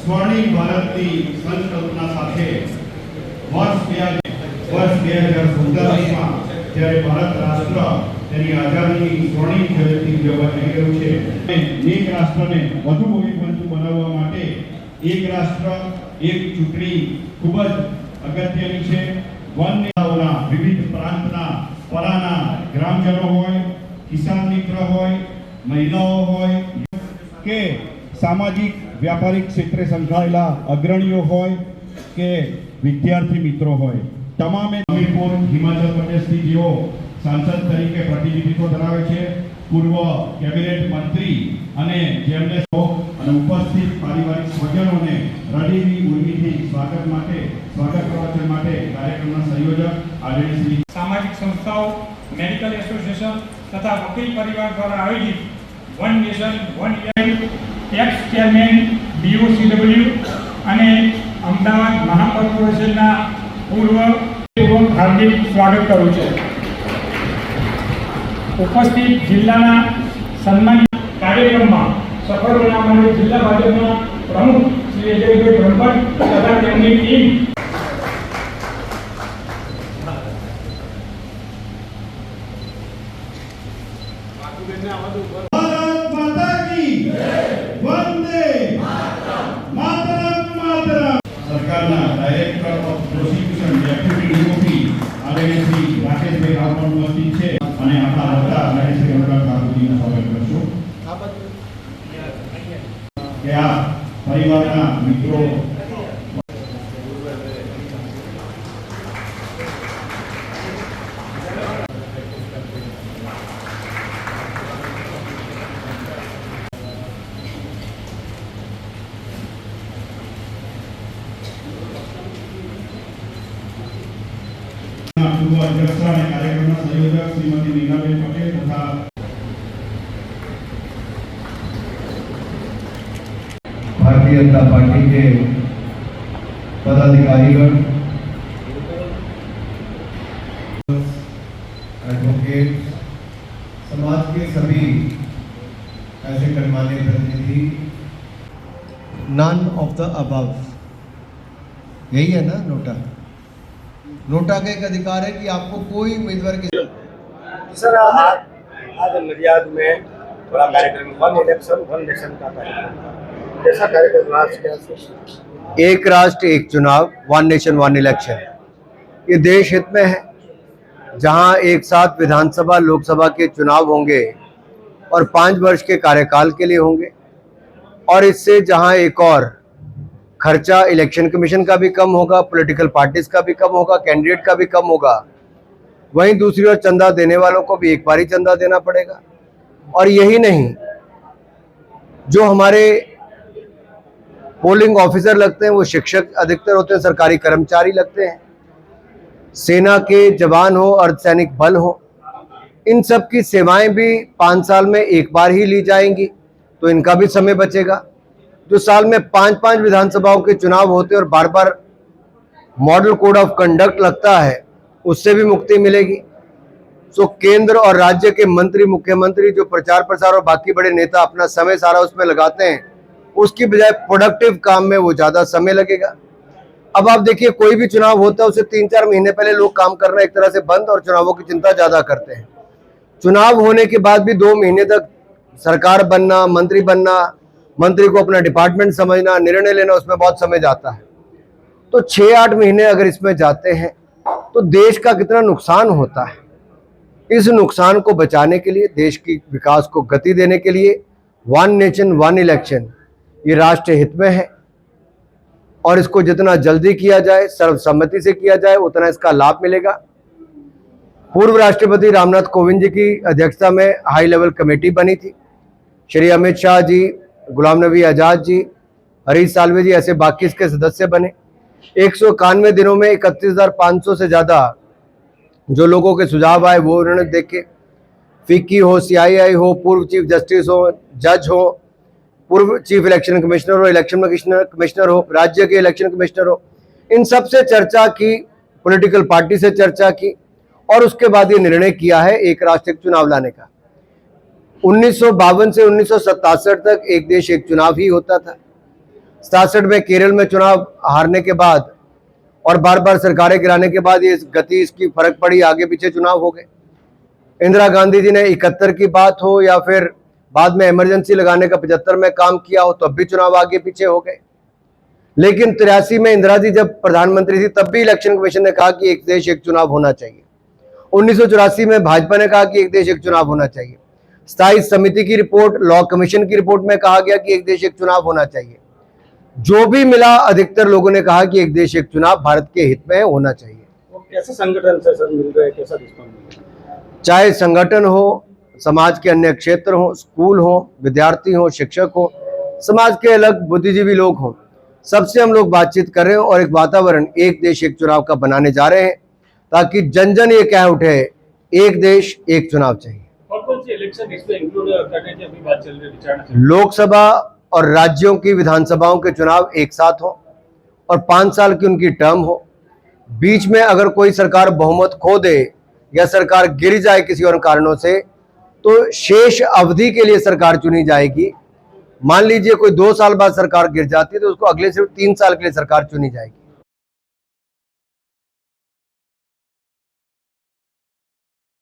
સ્વર્ણિમ ભારતની સંકલ્પના સાથે વર્ષ 2017માં જ્યારે ભારત રાષ્ટ્ર તેની આઝાદીની સ્વર્ણિમ જયંતિ ઉજવવા જઈ રહ્યું છે, એક રાષ્ટ્રને વધુ ભવ્યબનતું બનાવવા માટે એક રાષ્ટ્ર એક ચૂંટણી ખૂબ જ અગત્યની છે. વન નેતાઓના વિવિધ પ્રાંતના પરાના ગ્રામજનો હોય, કિસાન મિત્ર હોય, મહિલાઓ હોય કે સામાજિક व्यापारिक क्षेत्र में संकળાયેલા अग्रणीओ होय के विद्यार्थी मित्रों होय, तमामे हमीरपुर हिमाचल प्रदेश की जेओ सांसद तरीके प्रतिनिधित्व धरावे छे, पूर्व कैबिनेट मंत्री अने जेमने उपस्थित पारिवारिक स्वजनों ने हृदयनी उर्मिथी स्वागत प्रवचन माटे कार्यक्रमना संयोजक आदरणीय श्री सामाजिक संस्थाओं, मेडिकल एसोसिएशन तथा वकील परिवार द्वारा आयोजित one nation one x chairman BOCW અને અમદાવાદ મહાકોર્પોરેશનના પૂર્વ હાર્દિક સ્વાગત કરું છું. ઉપસ્થિત જિલ્લાના સન્માનિત કાર્યક્રમમાં સફળ બનાવવા માટે જિલ્લા ભાજપના પ્રમુખ શ્રી અજયભાઈ બ્રહ્મભટ્ટ તથા તેમની ટીમ सरकारना director of prosecution deputy DOP आदरणीय श्री राकेशभाई राव પણ ઉપસ્થિત છે અને આપણા વડા આદરણીય શ્રી અનુરાગ ઠાકોરજીનું સ્વાગત કરશું. કે આ પરિવારના મિત્રો पूर्व अध्यक्ष और कार्यक्रम संयोजक श्रीमती नीलाबेन पटेल तथा भारतीय जनता पार्टी के पदाधिकारीगण, एडवोकेट, समाज के सभी ऐसे गणमान्य प्रतिनिधि, नन ऑफ द अबव, यही है ना नोटा. नोटा का एक अधिकार है कि आपको कोई उम्मीदवार की सर आज नडियाद में बड़ा कार्यक्रम वन इलेक्शन वन नेशन का कार्यक्रम कैसा कार्यक्रम आज क्या? एक राष्ट्र एक चुनाव, वन नेशन वन इलेक्शन, ये देश हित में है, जहां एक साथ विधानसभा लोकसभा के चुनाव होंगे और 5 वर्ष के कार्यकाल के लिए होंगे, और इससे जहां एक और खर्चा इलेक्शन कमीशन का भी कम होगा, पॉलिटिकल पार्टीज का भी कम होगा, कैंडिडेट का भी कम होगा, वहीं दूसरी ओर चंदा देने वालों को भी एक बार ही चंदा देना पड़ेगा. और यही नहीं, जो हमारे पोलिंग ऑफिसर लगते हैं वो शिक्षक अधिकतर होते हैं, सरकारी कर्मचारी लगते हैं, सेना के जवान हो, अर्धसैनिक बल हो, इन सब की सेवाएं भी 5 साल में एक बार ही ली जाएंगी, तो इनका भी समय बचेगा। जो साल में 5-5 विधानसभाओं के चुनाव होते और बार बार मॉडल कोड ऑफ कंडक्ट लगता है, उससे भी मुक्ति मिलेगी। सो केंद्र और राज्य के मंत्री, मुख्यमंत्री जो प्रचार प्रसार और बाकी बड़े नेता अपना समय सारा उसमें लगाते हैं, उसकी बजाय प्रोडक्टिव काम में वो ज़्यादा समय लगेगा। अब आप देखिए, कोई भी चुनाव होता है उससे 3-4 महीने पहले लोग काम करना एक तरह से बंद और चुनावों की चिंता ज़्यादा करते हैं। चुनाव होने के बाद भी 2 महीने तक सरकार बनना, मंत्री को अपना डिपार्टमेंट समझना, निर्णय लेना, उसमें बहुत समय जाता है। तो 6-8 महीने अगर इसमें जाते हैं तो देश का कितना नुकसान होता है। इस नुकसान को बचाने के लिए, देश की विकास को गति देने के लिए 1 नेशन 1 इलेक्शन ये राष्ट्र हित में है और इसको जितना जल्दी किया जाए, सर्वसम्मति से किया जाए, उतना इसका लाभ मिलेगा। पूर्व राष्ट्रपति रामनाथ कोविंद जी की अध्यक्षता में हाई लेवल कमेटी बनी थी। श्री अमित शाह जी, गुलाम नबी आज़ाद जी, हरीश साल्वे जी, ऐसे बाकी इसके सदस्य बने। 191 दिनों में 31,500 से ज़्यादा जो लोगों के सुझाव आए वो उन्होंने देखे। फिक्की हो, CII हो, पूर्व चीफ जस्टिस हो, जज हो, पूर्व चीफ इलेक्शन कमिश्नर हो, इलेक्शन कमिश्नर हो, राज्य के इलेक्शन कमिश्नर हो, इन सब से चर्चा की, पॉलिटिकल पार्टी से चर्चा की और उसके बाद ये निर्णय किया है एक राष्ट्र एक चुनाव लाने का। 1952 से 1967 तक एक देश एक चुनाव ही होता था। 67 में केरल में चुनाव हारने के बाद और बार बार सरकारें गिराने के बाद ये गति इसकी फर्क पड़ी, आगे पीछे चुनाव हो गए। इंदिरा गांधी जी ने 71 की बात हो या फिर बाद में इमरजेंसी लगाने का 75 में काम किया हो, तब भी चुनाव आगे पीछे हो गए। लेकिन 83 में इंदिरा जी जब प्रधानमंत्री थी तब भी इलेक्शन कमीशन ने कहा कि एक देश एक चुनाव होना चाहिए। 1984 में भाजपा ने कहा कि एक देश एक चुनाव होना चाहिए। स्थायी समिति की रिपोर्ट, लॉ कमीशन की रिपोर्ट में कहा गया कि एक देश एक चुनाव होना चाहिए। जो भी मिला, अधिकतर लोगों ने कहा कि एक देश एक चुनाव भारत के हित में होना चाहिए। वो कैसे संगठन से सर मिल रहा है, कैसा रिस्पॉन्स मिल रहा है? चाहे संगठन हो, समाज के अन्य क्षेत्र हो, स्कूल हो, विद्यार्थी हो, शिक्षक हो, समाज के अलग बुद्धिजीवी लोग हों, सबसे हम लोग बातचीत कर रहे हैं और एक वातावरण एक देश एक चुनाव का बनाने जा रहे हैं ताकि जन जन ये कह उठे, एक देश एक चुनाव चाहिए। कौन सी इलेक्शन इसमें इंक्लूड करने की अभी बात चल रही है, विचारणा चल रही है? लोकसभा और राज्यों की विधानसभाओं के चुनाव एक साथ हो और 5 साल की उनकी टर्म हो। बीच में अगर कोई सरकार बहुमत खो दे या सरकार गिर जाए किसी और कारणों से, तो शेष अवधि के लिए सरकार चुनी जाएगी। मान लीजिए कोई 2 साल बाद सरकार गिर जाती है तो उसको अगले सिर्फ 3 साल के लिए सरकार चुनी जाएगी।